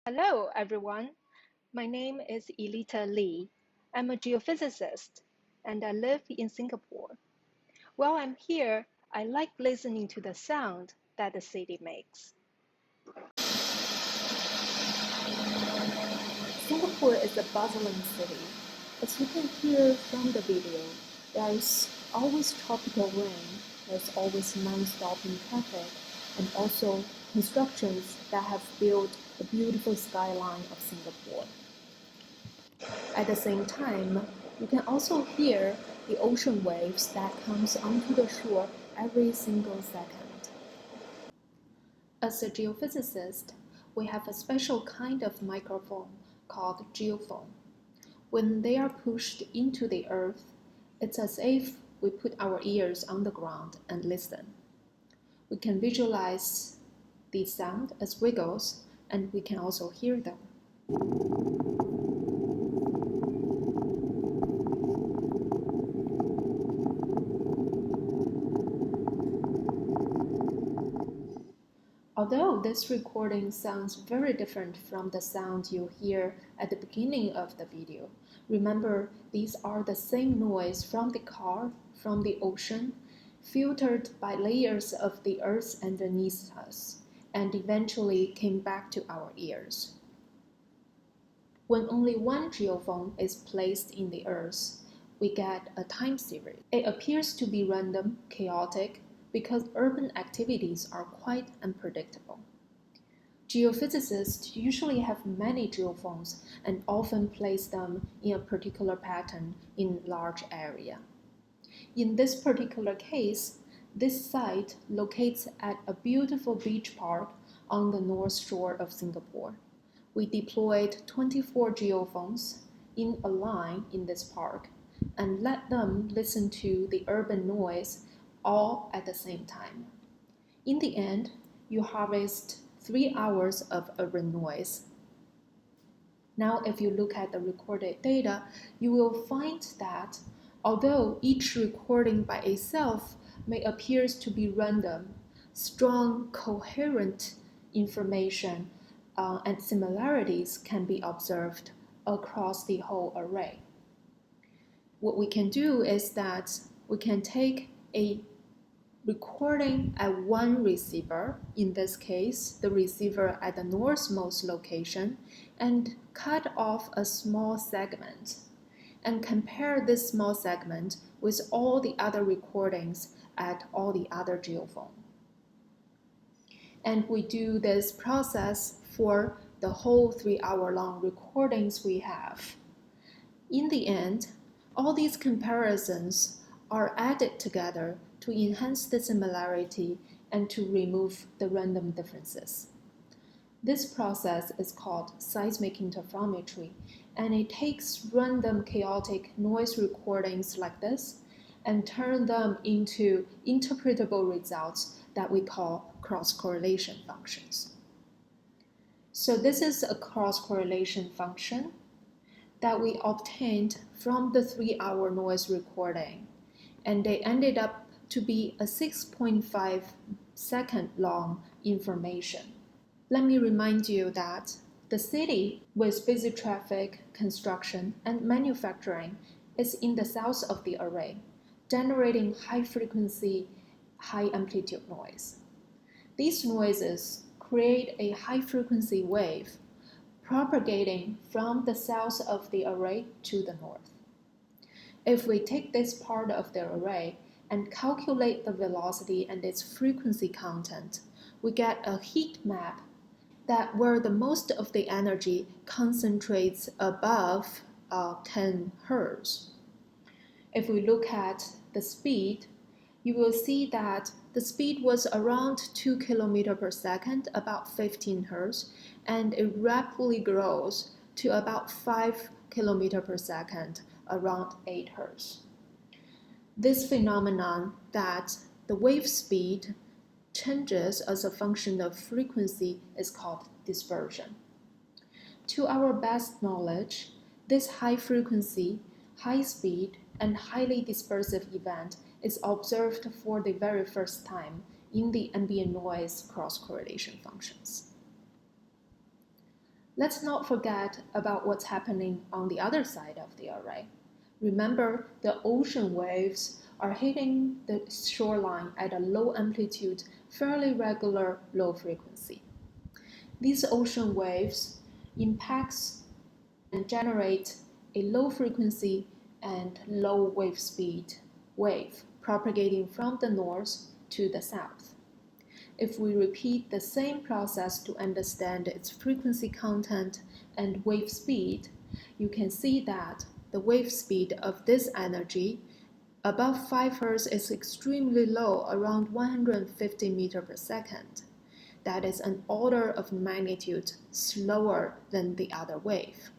Hello, everyone. My name is Elita Lee. I'm a geophysicist and I live in Singapore. While I'm here, I like listening to the sound that the city makes. Singapore is a bustling city. As you can hear from the video, there's always tropical rain, there's always non-stopping traffic, and also constructions that have built the beautiful skyline of Singapore. At the same time, you can also hear the ocean waves that comes onto the shore every single second. As a geophysicist, we have a special kind of microphone called geophone. When they are pushed into the earth, it's as if we put our ears on the ground and listen. We can visualize the sound as wiggles, and we can also hear them. Although this recording sounds very different from the sound you hear at the beginning of the video, remember these are the same noise from the car, from the ocean, filtered by layers of the earth underneath us, and eventually came back to our ears. When only one geophone is placed in the earth, we get a time series. It appears to be random, chaotic, because urban activities are quite unpredictable. Geophysicists usually have many geophones and often place them in a particular pattern in large area. In this particular case, this site locates at a beautiful beach park on the north shore of Singapore. We deployed 24 geophones in a line in this park and let them listen to the urban noise all at the same time. In the end, you harvest 3 hours of urban noise. Now, if you look at the recorded data, you will find that although each recording by itself may appear to be random, strong, coherent information and similarities can be observed across the whole array. What we can do is that we can take a recording at one receiver, in this case, the receiver at the northmost location, and cut off a small segment, and compare this small segment with all the other recordings at all the other geophones. And we do this process for the whole 3-hour-long recordings we have. In the end, all these comparisons are added together to enhance the similarity and to remove the random differences. This process is called seismic interferometry, and it takes random chaotic noise recordings like this and turn them into interpretable results that we call cross-correlation functions. So this is a cross-correlation function that we obtained from the 3-hour noise recording, and they ended up to be a 6.5 second long information. Let me remind you that the city with busy traffic, construction, and manufacturing is in the south of the array, generating high frequency, high amplitude noise. These noises create a high frequency wave propagating from the south of the array to the north. If we take this part of the array and calculate the velocity and its frequency content, we get a heat map that where the most of the energy concentrates above 10 Hz. If we look at the speed, you will see that the speed was around 2 km per second, about 15 Hz, and it rapidly grows to about 5 km per second, around 8 Hz. This phenomenon that the wave speed changes as a function of frequency is called dispersion. To our best knowledge, this high frequency, high speed, and highly dispersive event is observed for the very first time in the ambient noise cross-correlation functions. Let's not forget about what's happening on the other side of the array. Remember, the ocean waves are hitting the shoreline at a low amplitude, fairly regular low frequency. These ocean waves impacts and generate a low frequency and low wave speed wave propagating from the north to the south. If we repeat the same process to understand its frequency content and wave speed, you can see that the wave speed of this energy above 5 Hz is extremely low, around 150 meters per second. That is an order of magnitude slower than the other wave.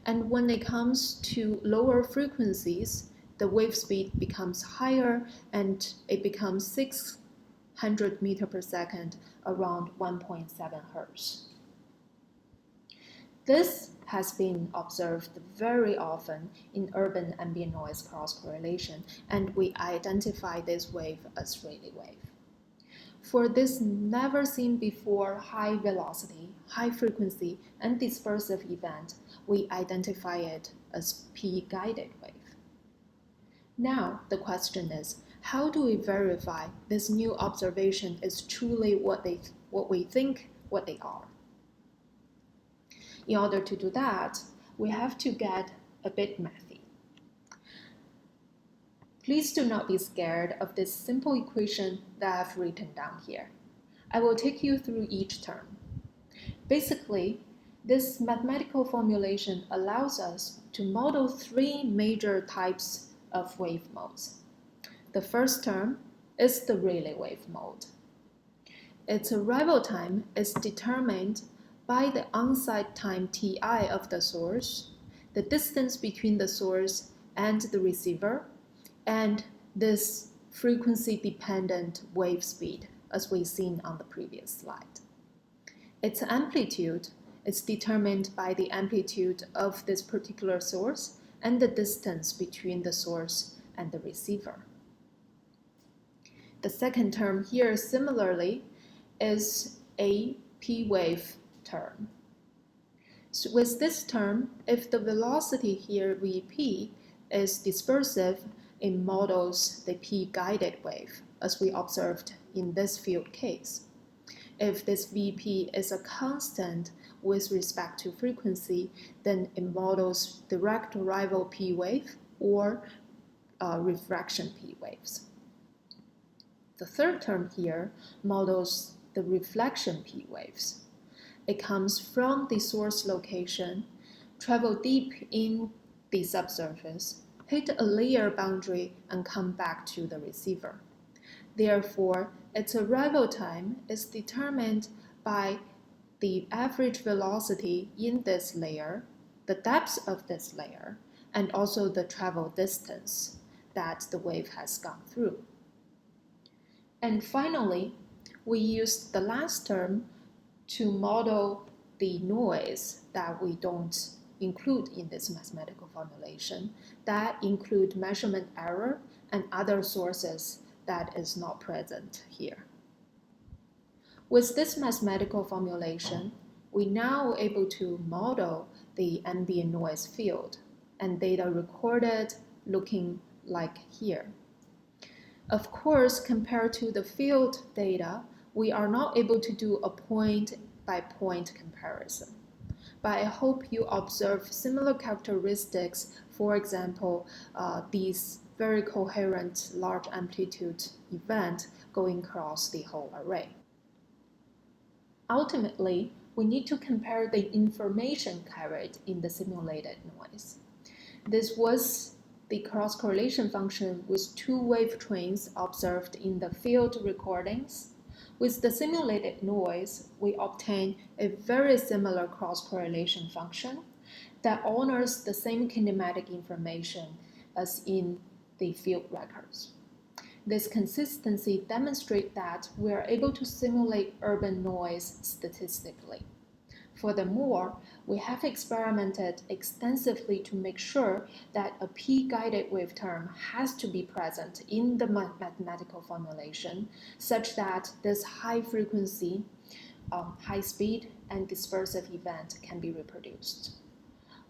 And when it comes to lower frequencies, the wave speed becomes higher and it becomes 600 meters per second, around 1.7 Hz. This has been observed very often in urban ambient noise cross-correlation, and we identify this wave as Rayleigh wave. For this never-seen-before high velocity, high frequency, and dispersive event, we identify it as P-guided wave. Now, the question is, how do we verify this new observation is truly what we think what they are? In order to do that, we have to get a bit mathy. Please do not be scared of this simple equation that I've written down here. I will take you through each term. Basically, this mathematical formulation allows us to model three major types of wave modes. The first term is the Rayleigh wave mode. Its arrival time is determined by the on-site time Ti of the source, the distance between the source and the receiver, and this frequency-dependent wave speed, as we've seen on the previous slide. Its amplitude is determined by the amplitude of this particular source and the distance between the source and the receiver. The second term here, similarly, is a P-wave term. So with this term, if the velocity here, Vp, is dispersive, it models the P-guided wave, as we observed in this field case. If this Vp is a constant with respect to frequency, then it models direct arrival P wave or refraction P waves. The third term here models the reflection P waves. It comes from the source location, travel deep in the subsurface, hit a layer boundary, and come back to the receiver. Therefore, its arrival time is determined by the average velocity in this layer, the depth of this layer, and also the travel distance that the wave has gone through. And finally, we use the last term to model the noise that we don't include in this mathematical formulation, that include measurement error and other sources that is not present here. With this mathematical formulation, we now are able to model the ambient noise field and data recorded looking like here. Of course, compared to the field data, we are not able to do a point-by-point comparison. But I hope you observe similar characteristics, for example, these very coherent large amplitude event going across the whole array. Ultimately, we need to compare the information carried in the simulated noise. This was the cross-correlation function with two wave trains observed in the field recordings. With the simulated noise, we obtain a very similar cross-correlation function that honors the same kinematic information as in the field records. This consistency demonstrates that we are able to simulate urban noise statistically. Furthermore, we have experimented extensively to make sure that a P-guided wave term has to be present in the mathematical formulation, such that this high frequency high-speed and dispersive event can be reproduced.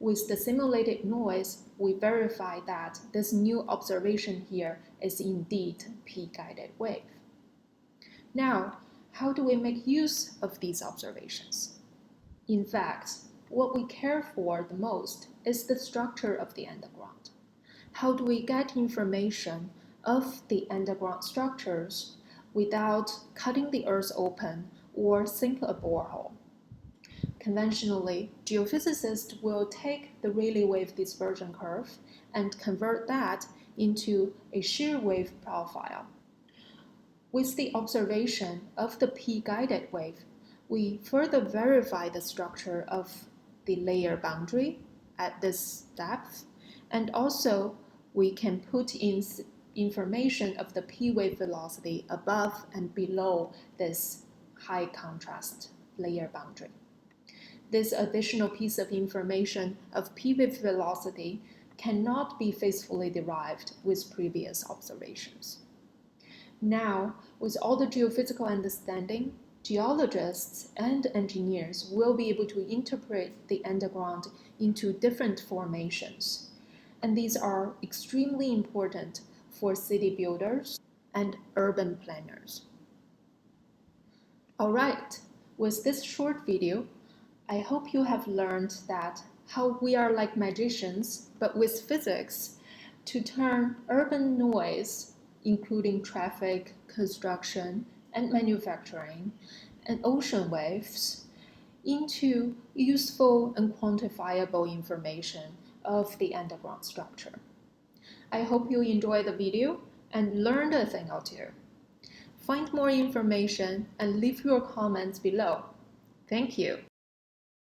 With the simulated noise, we verify that this new observation here is indeed p-guided wave. Now, how do we make use of these observations? In fact, what we care for the most is the structure of the underground. How do we get information of the underground structures without cutting the earth open or sink a borehole? Conventionally, geophysicists will take the Rayleigh wave dispersion curve and convert that into a shear wave profile. With the observation of the p-guided wave, we further verify the structure of the layer boundary at this depth, and also we can put in information of the p-wave velocity above and below this high contrast layer boundary. This additional piece of information of p-wave velocity cannot be faithfully derived with previous observations. Now, with all the geophysical understanding, geologists and engineers will be able to interpret the underground into different formations, and these are extremely important for city builders and urban planners. All right, with this short video, I hope you have learned that how we are like magicians, but with physics, to turn urban noise, including traffic, construction, and manufacturing, and ocean waves, into useful and quantifiable information of the underground structure. I hope you enjoyed the video and learned a thing or two. Find more information and leave your comments below. Thank you.